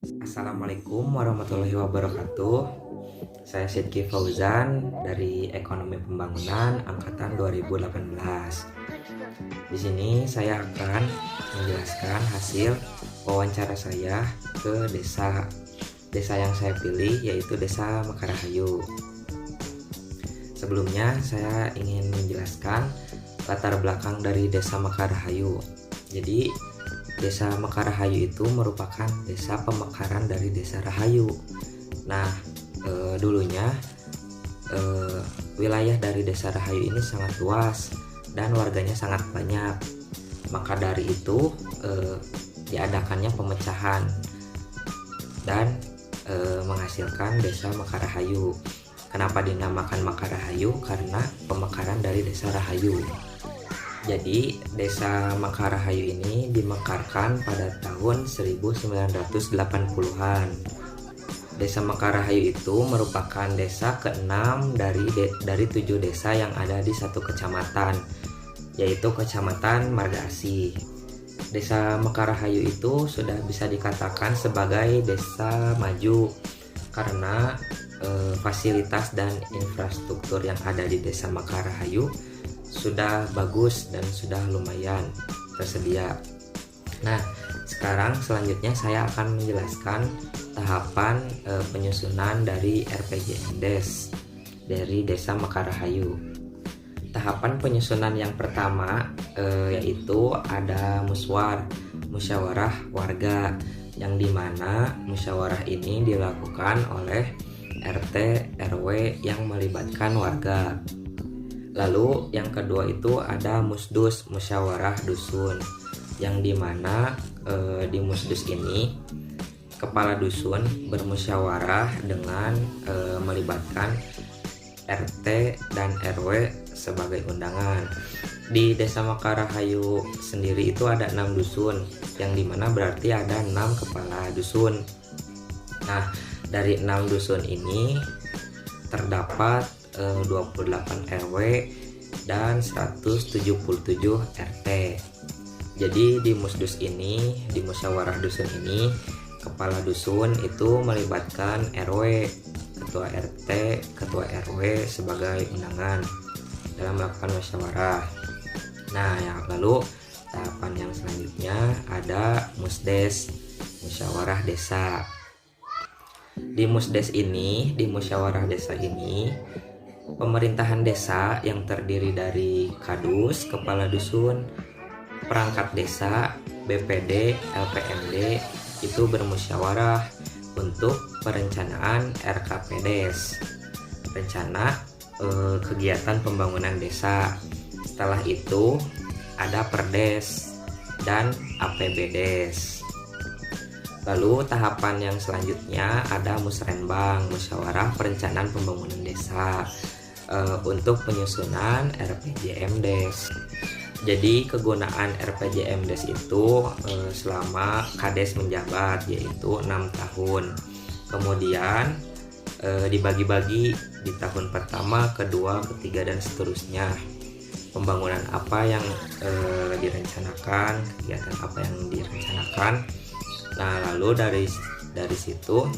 Assalamualaikum warahmatullahi wabarakatuh. Saya Sidki Fauzan dari Ekonomi Pembangunan angkatan 2018. Di sini saya akan menjelaskan hasil wawancara saya ke desa. Desa yang saya pilih yaitu Desa Mekarahayu. Sebelumnya saya ingin menjelaskan latar belakang dari Desa Mekarahayu. Jadi Desa Mekarahayu itu merupakan desa pemekaran dari Desa Rahayu. Nah, dulunya wilayah dari Desa Rahayu ini sangat luas dan warganya sangat banyak. Maka dari itu diadakannya pemecahan dan menghasilkan Desa Mekarahayu. Kenapa dinamakan Mekarahayu? Karena pemekaran dari Desa Rahayu. Jadi Desa Mekarahayu ini dimekarkan pada tahun 1980-an. Desa Mekarahayu itu merupakan desa ke-6 dari 7 desa yang ada di satu kecamatan, yaitu Kecamatan Marga Asih. Desa Mekarahayu itu sudah bisa dikatakan sebagai desa maju karena fasilitas dan infrastruktur yang ada di Desa Mekarahayu sudah bagus dan sudah lumayan tersedia. Nah, selanjutnya saya akan menjelaskan tahapan penyusunan dari RPJMDes dari Desa Mekarahayu. Tahapan penyusunan yang pertama yaitu ada musyawarah warga, yang dimana musyawarah ini dilakukan oleh RT RW yang melibatkan warga. Lalu yang kedua itu ada musdus, musyawarah dusun, yang dimana di musdus ini kepala dusun bermusyawarah dengan melibatkan RT dan RW sebagai undangan. Di Desa Mekarahayu sendiri itu ada 6 dusun, yang dimana berarti ada 6 kepala dusun. Nah, dari 6 dusun ini terdapat 28 RW dan 177 RT. Jadi di musdus ini, di musyawarah dusun ini, kepala dusun itu melibatkan RW, ketua RT, ketua RW sebagai undangan dalam melakukan musyawarah. Nah, lalu tahapan yang selanjutnya ada musdes, musyawarah desa. Di musdes ini, di musyawarah desa ini, pemerintahan desa yang terdiri dari kadus, kepala dusun, perangkat desa, BPD, LPMD itu bermusyawarah untuk perencanaan RKPDes, rencana kegiatan pembangunan desa. Setelah itu ada Perdes dan APBDes. Lalu tahapan yang selanjutnya ada musrenbang, musyawarah perencanaan pembangunan desa, untuk penyusunan RPJMDes. Jadi kegunaan RPJMDes itu selama Kades menjabat, yaitu 6 tahun. Kemudian dibagi-bagi di tahun pertama, kedua, ketiga, dan seterusnya. Pembangunan apa yang direncanakan, kegiatan apa yang direncanakan. Nah, lalu dari situ,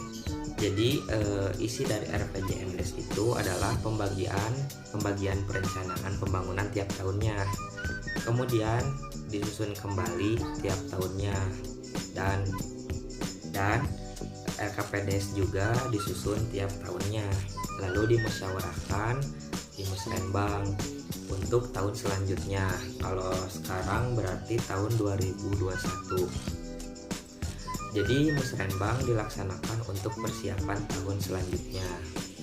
jadi isi dari RPJMDes itu adalah pembagian perencanaan pembangunan tiap tahunnya. Kemudian disusun kembali tiap tahunnya, dan RKPDes juga disusun tiap tahunnya. Lalu dimusyawarahkan di musrenbang untuk tahun selanjutnya. Kalau sekarang berarti tahun 2021. Jadi musrenbang dilaksanakan untuk persiapan tahun selanjutnya.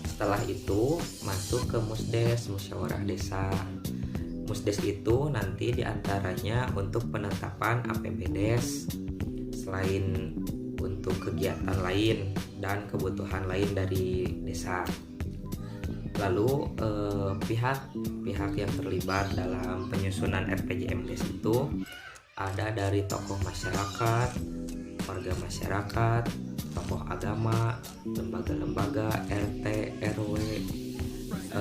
Setelah itu masuk ke musdes, musyawarah desa. Musdes itu nanti diantaranya untuk penetapan APBDes, selain untuk kegiatan lain dan kebutuhan lain dari desa. Lalu pihak yang terlibat dalam penyusunan RPJMDes itu ada dari tokoh masyarakat, warga masyarakat, tokoh agama, lembaga-lembaga, RT, RW,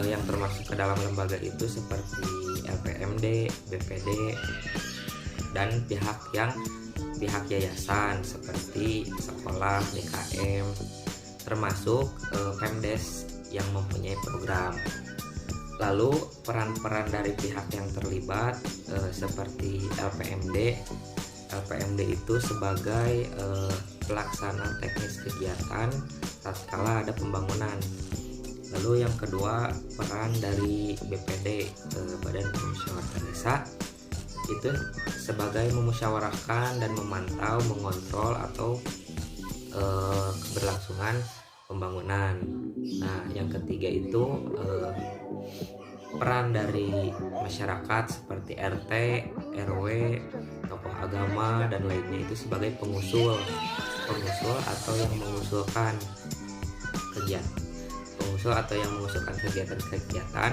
yang termasuk ke dalam lembaga itu seperti LPMD, BPD, dan pihak yang pihak yayasan seperti sekolah, DKM, termasuk Pemdes yang mempunyai program. Lalu peran-peran dari pihak yang terlibat seperti LPMD. LPMD itu sebagai pelaksana teknis kegiatan tatkala ada pembangunan. Lalu yang kedua, peran dari BPD, Badan Permusyawaratan Desa, itu sebagai memusyawarahkan dan memantau, mengontrol atau keberlangsungan pembangunan. Nah, yang ketiga itu peran dari masyarakat seperti RT, RW, tokoh agama dan lainnya itu sebagai pengusul atau yang mengusulkan kegiatan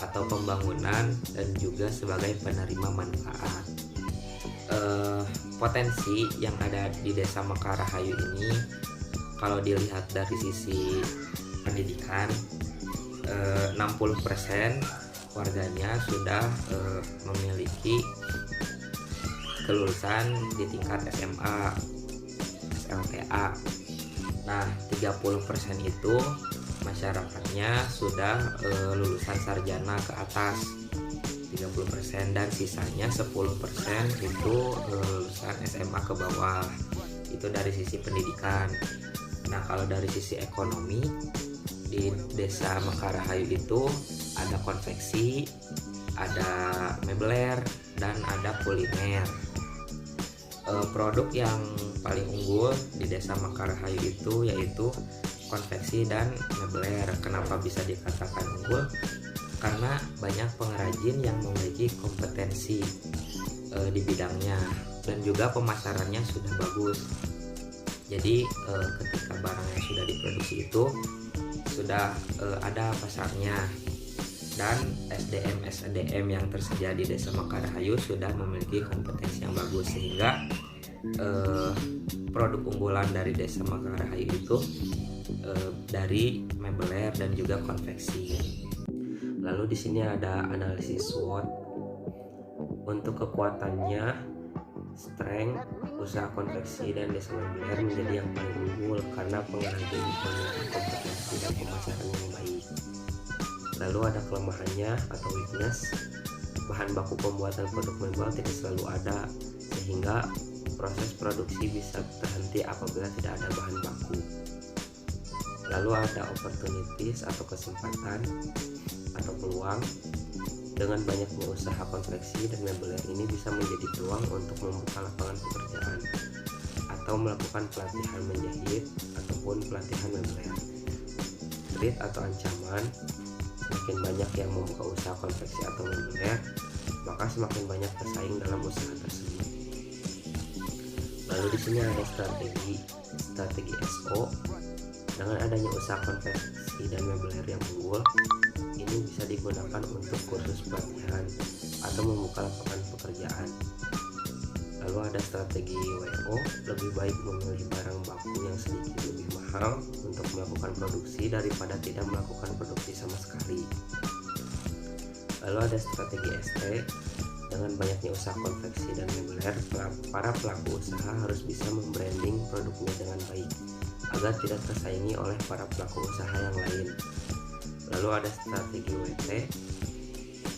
atau pembangunan, dan juga sebagai penerima manfaat. Potensi yang ada di Desa Mekarahayu ini, kalau dilihat dari sisi pendidikan, 60% warganya sudah memiliki kelulusan di tingkat SMA, SLTA. Nah, 30% itu masyarakatnya sudah lulusan sarjana ke atas, 30%, dan sisanya 10% itu lulusan SMA ke bawah. Itu dari sisi pendidikan. Nah, kalau dari sisi ekonomi, di Desa Mekarahayu itu ada konveksi, ada mebler, dan ada kuliner. Produk yang paling unggul di Desa Mekarahayu itu yaitu konveksi dan mebler. Kenapa bisa dikatakan unggul? Karena banyak pengrajin yang memiliki kompetensi di bidangnya, dan juga pemasarannya sudah bagus. Jadi ketika barangnya sudah diproduksi itu sudah ada pasarnya, dan SDM yang tersedia di Desa Mekarahayu sudah memiliki kompetensi yang bagus, sehingga produk unggulan dari Desa Mekarahayu itu dari mebler dan juga konveksi. Lalu di sini ada analisis SWOT. Untuk kekuatannya, strength, usaha konveksi dan desa mebler menjadi yang paling unggul karena pengrajin memiliki kompetensi dan pemasaran yang baik. Lalu ada kelemahannya atau weakness, bahan baku pembuatan produk mebel tidak selalu ada, sehingga proses produksi bisa terhenti apabila tidak ada bahan baku. Lalu ada opportunities atau kesempatan atau peluang. Dengan banyaknya usaha konveksi dan mebler ini bisa menjadi peluang untuk membuka lapangan pekerjaan atau melakukan pelatihan menjahit ataupun pelatihan mebler. Threat atau ancaman, semakin banyak yang membuka usaha konveksi atau mebler, maka semakin banyak pesaing dalam usaha tersebut. Lalu di sini ada strategi SO. Dengan adanya usaha konveksi dan mebler yang unggul, ini bisa digunakan untuk kursus pelatihan atau membuka lapangan pekerjaan. Lalu ada strategi WO, lebih baik memilih barang baku yang sedikit lebih mahal untuk melakukan produksi daripada tidak melakukan produksi sama sekali. Lalu ada strategi ST, dengan banyaknya usaha konveksi dan mebler, para pelaku usaha harus bisa membranding produknya dengan baik agar tidak tersaingi oleh para pelaku usaha yang lain. Lalu ada strategi WT,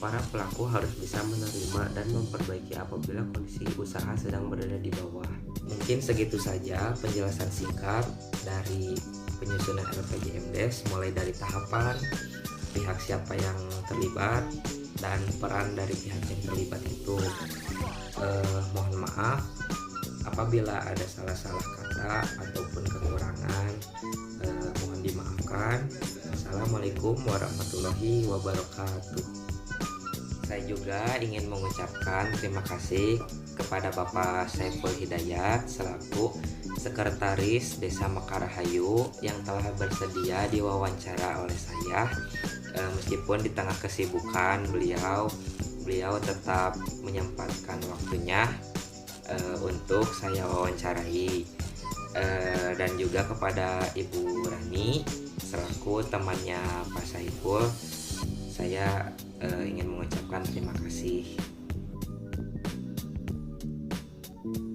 para pelaku harus bisa menerima dan memperbaiki apabila kondisi usaha sedang berada di bawah. Mungkin segitu saja penjelasan singkat dari penyusunan LPJMDes, mulai dari tahapan, pihak siapa yang terlibat, dan peran dari pihak yang terlibat itu. Mohon maaf apabila ada salah-salah kata ataupun kekurangan, mohon dimaafkan. Assalamualaikum warahmatullahi wabarakatuh. Saya juga ingin mengucapkan terima kasih kepada Bapak Saiful Hidayat selaku Sekretaris Desa Mekarahayu yang telah bersedia diwawancara oleh saya. Meskipun di tengah kesibukan beliau tetap menyempatkan waktunya untuk saya wawancarai, dan juga kepada Ibu Rani selaku temannya Pak Saiful, saya ingin mengucapkan terima kasih.